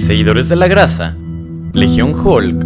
Seguidores de la Grasa, Legión Hulk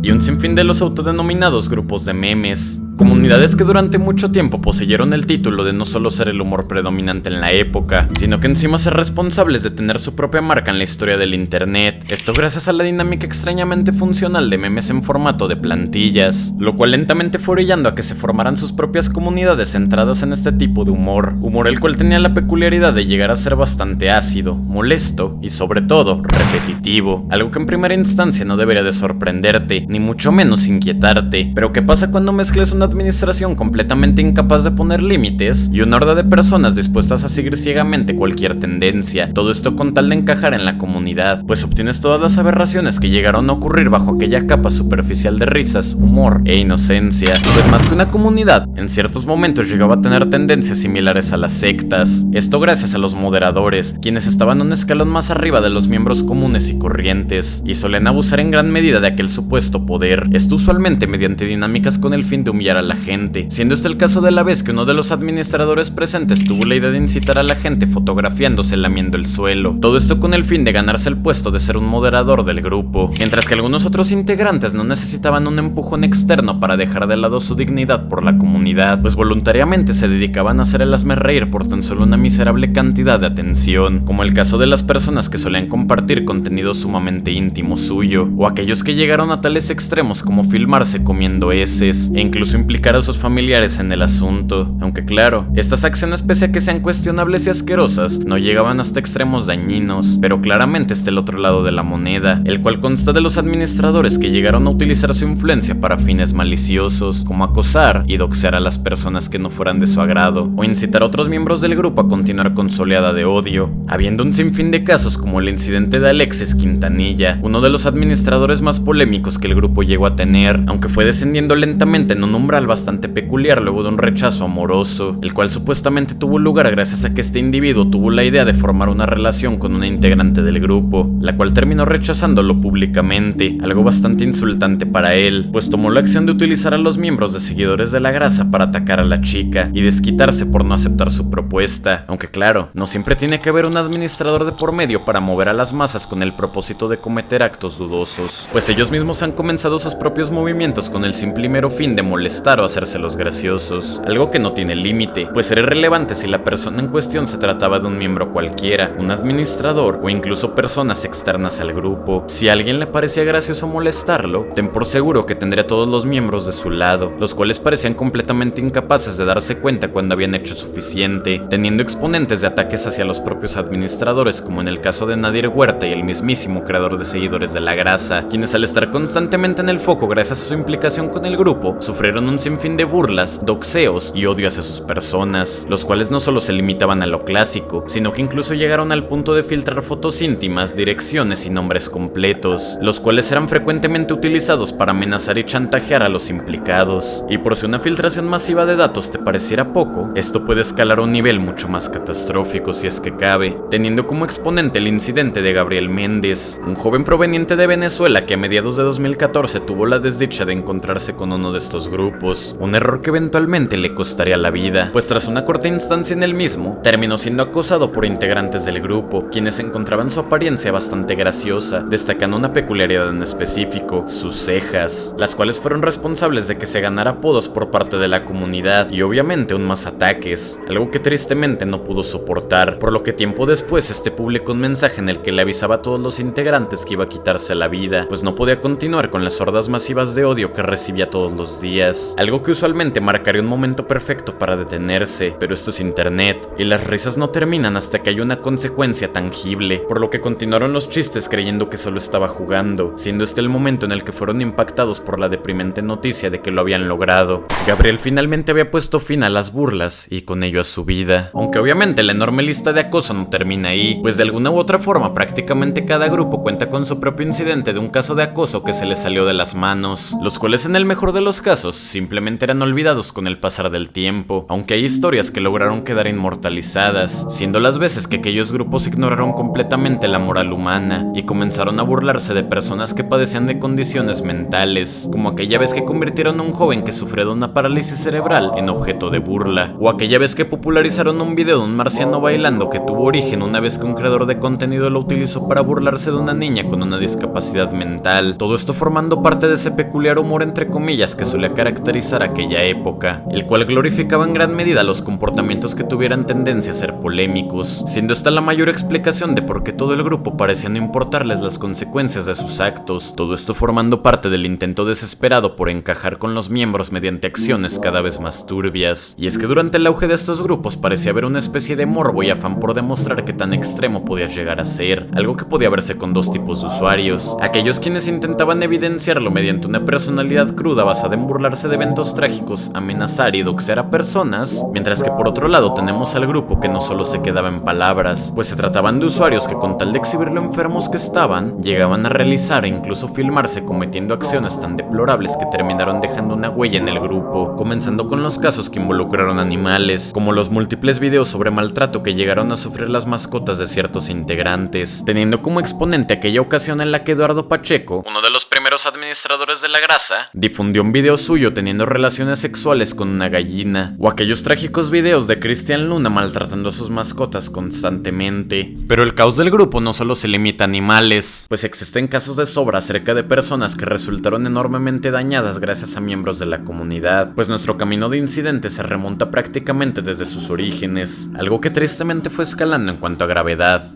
y un sinfín de los autodenominados grupos de memes. Comunidades que durante mucho tiempo poseyeron el título de no solo ser el humor predominante en la época, sino que encima ser responsables de tener su propia marca en la historia del internet. Esto gracias a la dinámica extrañamente funcional de memes en formato de plantillas, lo cual lentamente fue orillando a que se formaran sus propias comunidades centradas en este tipo de humor el cual tenía la peculiaridad de llegar a ser bastante ácido, molesto y sobre todo repetitivo, algo que en primera instancia no debería de sorprenderte, ni mucho menos inquietarte. Pero ¿qué pasa cuando mezclas una administración completamente incapaz de poner límites y una horda de personas dispuestas a seguir ciegamente cualquier tendencia? Todo esto con tal de encajar en la comunidad, pues obtienes todas las aberraciones que llegaron a ocurrir bajo aquella capa superficial de risas, humor e inocencia. Pues más que una comunidad, en ciertos momentos llegaba a tener tendencias similares a las sectas. Esto gracias a los moderadores, quienes estaban un escalón más arriba de los miembros comunes y corrientes, y solían abusar en gran medida de aquel supuesto poder, esto usualmente mediante dinámicas con el fin de humillar a la gente, siendo este el caso de la vez que uno de los administradores presentes tuvo la idea de incitar a la gente fotografiándose lamiendo el suelo, todo esto con el fin de ganarse el puesto de ser un moderador del grupo, mientras que algunos otros integrantes no necesitaban un empujón externo para dejar de lado su dignidad por la comunidad, pues voluntariamente se dedicaban a hacer el hazmerreír por tan solo una miserable cantidad de atención, como el caso de las personas que solían compartir contenido sumamente íntimo suyo, o aquellos que llegaron a tales extremos como filmarse comiendo heces, e incluso implicar a sus familiares en el asunto, aunque claro, estas acciones pese a que sean cuestionables y asquerosas, no llegaban hasta extremos dañinos, pero claramente está el otro lado de la moneda, el cual consta de los administradores que llegaron a utilizar su influencia para fines maliciosos, como acosar y doxear a las personas que no fueran de su agrado, o incitar a otros miembros del grupo a continuar con su oleada de odio, habiendo un sinfín de casos como el incidente de Alexis Quintanilla, uno de los administradores más polémicos que el grupo llegó a tener, aunque fue descendiendo lentamente en un umbral bastante peculiar luego de un rechazo amoroso, el cual supuestamente tuvo lugar gracias a que este individuo tuvo la idea de formar una relación con una integrante del grupo, la cual terminó rechazándolo públicamente, algo bastante insultante para él, pues tomó la acción de utilizar a los miembros de Seguidores de la Grasa para atacar a la chica y desquitarse por no aceptar su propuesta, aunque claro, no siempre tiene que haber un administrador de por medio para mover a las masas con el propósito de cometer actos dudosos, pues ellos mismos han comenzado sus propios movimientos con el simple y mero fin de molestar o hacerse los graciosos, algo que no tiene límite, pues era irrelevante si la persona en cuestión se trataba de un miembro cualquiera, un administrador o incluso personas externas al grupo. Si a alguien le parecía gracioso molestarlo, ten por seguro que tendría a todos los miembros de su lado, los cuales parecían completamente incapaces de darse cuenta cuando habían hecho suficiente, teniendo exponentes de ataques hacia los propios administradores, como en el caso de Nadir Huerta y el mismísimo creador de Seguidores de la Grasa, quienes al estar constantemente en el foco gracias a su implicación con el grupo, sufrieron un sinfín de burlas, doxeos y odio hacia sus personas, los cuales no solo se limitaban a lo clásico, sino que incluso llegaron al punto de filtrar fotos íntimas, direcciones y nombres completos, los cuales eran frecuentemente utilizados para amenazar y chantajear a los implicados. Y por si una filtración masiva de datos te pareciera poco, esto puede escalar a un nivel mucho más catastrófico si es que cabe, teniendo como exponente el incidente de Gabriel Méndez, un joven proveniente de Venezuela que a mediados de 2014 tuvo la desdicha de encontrarse con uno de estos grupos, un error que eventualmente le costaría la vida, pues tras una corta instancia en el mismo, terminó siendo acosado por integrantes del grupo, quienes encontraban su apariencia bastante graciosa, destacando una peculiaridad en específico, sus cejas, las cuales fueron responsables de que se ganara apodos por parte de la comunidad y obviamente aún más ataques, algo que tristemente no pudo soportar, por lo que tiempo después publicó un mensaje en el que le avisaba a todos los integrantes que iba a quitarse la vida, pues no podía continuar con las hordas masivas de odio que recibía todos los días, algo que usualmente marcaría un momento perfecto para detenerse, pero esto es internet, y las risas no terminan hasta que hay una consecuencia tangible, por lo que continuaron los chistes creyendo que solo estaba jugando, siendo este el momento en el que fueron impactados por la deprimente noticia de que lo habían logrado. Gabriel finalmente había puesto fin a las burlas y con ello a su vida, aunque obviamente la enorme lista de acoso no termina ahí, pues de alguna u otra forma prácticamente cada grupo cuenta con su propio incidente de un caso de acoso que se les salió de las manos, los cuales en el mejor de los casos, si simplemente eran olvidados con el pasar del tiempo, aunque hay historias que lograron quedar inmortalizadas, siendo las veces que aquellos grupos ignoraron completamente la moral humana y comenzaron a burlarse de personas que padecían de condiciones mentales, como aquella vez que convirtieron a un joven que sufrió de una parálisis cerebral en objeto de burla, o aquella vez que popularizaron un video de un marciano bailando que tuvo origen una vez que un creador de contenido lo utilizó para burlarse de una niña con una discapacidad mental, todo esto formando parte de ese peculiar humor entre comillas que solía caracterizar aquella época, el cual glorificaba en gran medida los comportamientos que tuvieran tendencia a ser polémicos, siendo esta la mayor explicación de por qué todo el grupo parecía no importarles las consecuencias de sus actos, todo esto formando parte del intento desesperado por encajar con los miembros mediante acciones cada vez más turbias. Y es que durante el auge de estos grupos parecía haber una especie de morbo y afán por demostrar qué tan extremo podías llegar a ser, algo que podía verse con dos tipos de usuarios: aquellos quienes intentaban evidenciarlo mediante una personalidad cruda basada en burlarse de eventos trágicos, amenazar y doxear a personas, mientras que por otro lado tenemos al grupo que no solo se quedaba en palabras, pues se trataban de usuarios que con tal de exhibir lo enfermos que estaban, llegaban a realizar e incluso filmarse cometiendo acciones tan deplorables que terminaron dejando una huella en el grupo, comenzando con los casos que involucraron animales, como los múltiples videos sobre maltrato que llegaron a sufrir las mascotas de ciertos integrantes, teniendo como exponente aquella ocasión en la que Eduardo Pacheco, uno de los primeros administradores de la grasa, difundió un video suyo teniendo relaciones sexuales con una gallina, o aquellos trágicos videos de Cristian Luna maltratando a sus mascotas constantemente. Pero el caos del grupo no solo se limita a animales, pues existen casos de sobra acerca de personas que resultaron enormemente dañadas gracias a miembros de la comunidad, pues nuestro camino de incidentes se remonta prácticamente desde sus orígenes, algo que tristemente fue escalando en cuanto a gravedad.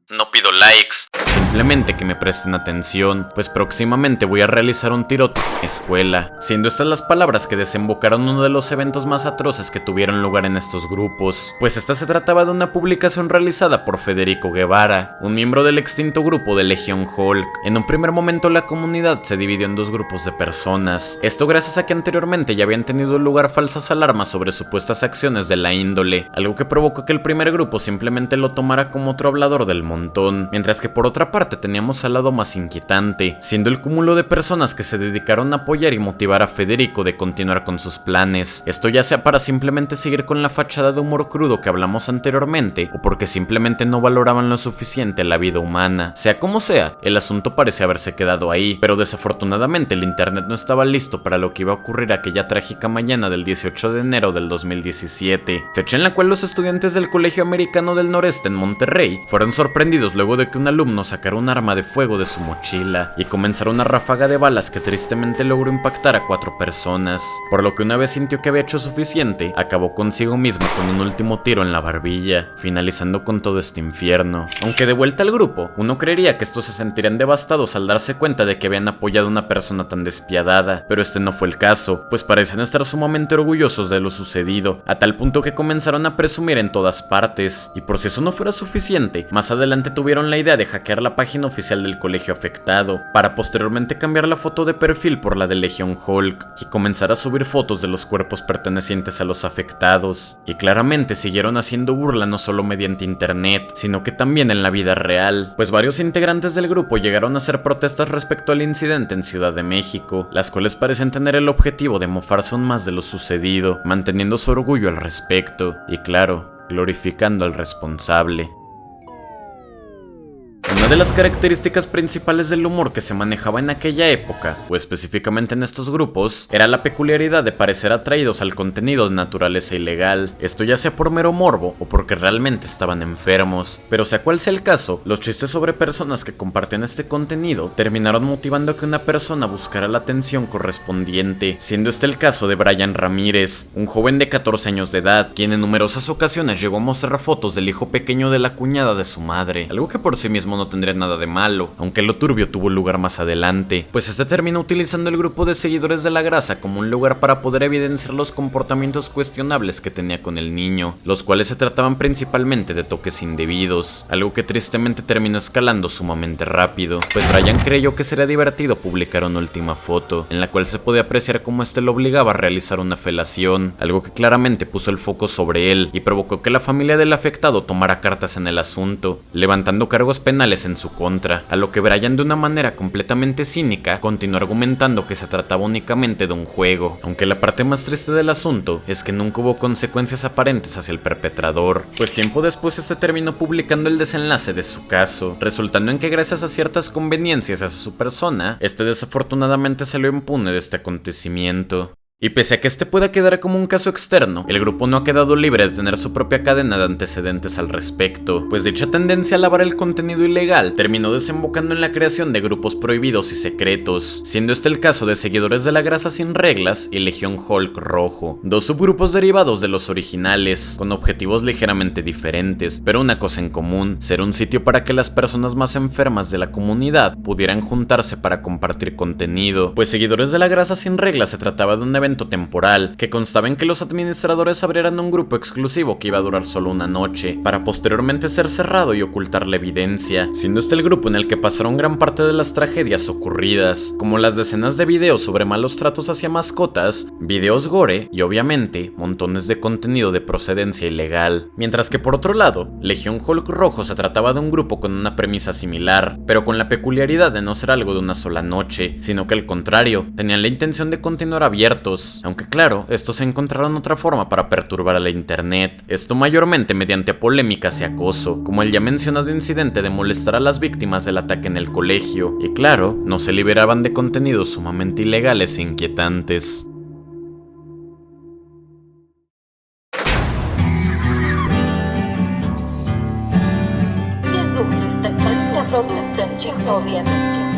No pido likes, simplemente que me presten atención, pues próximamente voy a realizar un tiroteo en mi escuela, siendo estas las palabras que desembocaron uno de los eventos más atroces que tuvieron lugar en estos grupos, pues esta se trataba de una publicación realizada por Federico Guevara, un miembro del extinto grupo de Legión Hulk. En un primer momento la comunidad se dividió en dos grupos de personas, esto gracias a que anteriormente ya habían tenido lugar falsas alarmas sobre supuestas acciones de la índole, algo que provocó que el primer grupo simplemente lo tomara como otro hablador del montón, mientras que por otra parte teníamos al lado más inquietante, siendo el cúmulo de personas que se dedicaron a apoyar y motivar a Federico de continuar con sus planes, esto ya sea para simplemente seguir con la fachada de humor crudo que hablamos anteriormente, o porque simplemente no valoraban lo suficiente la vida humana. Sea como sea, el asunto parecía haberse quedado ahí, pero desafortunadamente el internet no estaba listo para lo que iba a ocurrir aquella trágica mañana del 18 de enero del 2017, fecha en la cual los estudiantes del Colegio Americano del Noreste en Monterrey fueron sorprendidos luego de que un alumno sacara un arma de fuego de su mochila y comenzara una ráfaga de balas que tristemente logró impactar a 4 personas, por lo que una vez sintió que había hecho suficiente, acabó consigo mismo con un último tiro en la barbilla, finalizando con todo este infierno. Aunque de vuelta al grupo, uno creería que estos se sentirían devastados al darse cuenta de que habían apoyado a una persona tan despiadada, pero este no fue el caso, pues parecen estar sumamente orgullosos de lo sucedido, a tal punto que comenzaron a presumir en todas partes, y por si eso no fuera suficiente, más adelante tuvieron la idea de hackear la página oficial del colegio afectado, para posteriormente cambiar la foto de perfil por la de Legión Hulk, y comenzar a subir fotos de los cuerpos pertenecientes a los afectados, y claramente siguieron haciendo burla no solo mediante internet, sino que también en la vida real, pues varios integrantes del grupo llegaron a hacer protestas respecto al incidente en Ciudad de México, las cuales parecen tener el objetivo de mofarse aún más de lo sucedido, manteniendo su orgullo al respecto, y claro, glorificando al responsable. Una de las características principales del humor que se manejaba en aquella época, o específicamente en estos grupos, era la peculiaridad de parecer atraídos al contenido de naturaleza ilegal, esto ya sea por mero morbo o porque realmente estaban enfermos, pero sea cual sea el caso, los chistes sobre personas que compartían este contenido terminaron motivando a que una persona buscara la atención correspondiente, siendo este el caso de Brian Ramírez, un joven de 14 años de edad, quien en numerosas ocasiones llegó a mostrar fotos del hijo pequeño de la cuñada de su madre, algo que por sí mismo no tendría nada de malo, aunque lo turbio tuvo lugar más adelante, pues este terminó utilizando el grupo de seguidores de la grasa como un lugar para poder evidenciar los comportamientos cuestionables que tenía con el niño, los cuales se trataban principalmente de toques indebidos, algo que tristemente terminó escalando sumamente rápido, pues Brian creyó que sería divertido publicar una última foto, en la cual se podía apreciar cómo este lo obligaba a realizar una felación, algo que claramente puso el foco sobre él y provocó que la familia del afectado tomara cartas en el asunto, levantando cargos penales en su contra, a lo que Brian, de una manera completamente cínica, continuó argumentando que se trataba únicamente de un juego, aunque la parte más triste del asunto es que nunca hubo consecuencias aparentes hacia el perpetrador, pues tiempo después este terminó publicando el desenlace de su caso, resultando en que gracias a ciertas conveniencias hacia su persona, este desafortunadamente salió impune de este acontecimiento. Y pese a que este pueda quedar como un caso externo, el grupo no ha quedado libre de tener su propia cadena de antecedentes al respecto, pues dicha tendencia a lavar el contenido ilegal terminó desembocando en la creación de grupos prohibidos y secretos, siendo este el caso de Seguidores de la Grasa Sin Reglas y Legión Hulk Rojo, dos subgrupos derivados de los originales, con objetivos ligeramente diferentes, pero una cosa en común: ser un sitio para que las personas más enfermas de la comunidad pudieran juntarse para compartir contenido, pues Seguidores de la Grasa Sin Reglas se trataba de un evento temporal que constaba en que los administradores abrieran un grupo exclusivo que iba a durar solo una noche, para posteriormente ser cerrado y ocultar la evidencia, siendo este el grupo en el que pasaron gran parte de las tragedias ocurridas, como las decenas de videos sobre malos tratos hacia mascotas, videos gore y obviamente montones de contenido de procedencia ilegal. Mientras que por otro lado, Legión Hulk Rojo se trataba de un grupo con una premisa similar, pero con la peculiaridad de no ser algo de una sola noche, sino que al contrario, tenían la intención de continuar abiertos, aunque claro, estos encontraron otra forma para perturbar a la internet, esto mayormente mediante polémicas y acoso, como el ya mencionado incidente de molestar a las víctimas del ataque en el colegio, y claro, no se liberaban de contenidos sumamente ilegales e inquietantes. Wir suchen Produkten, ci powiem.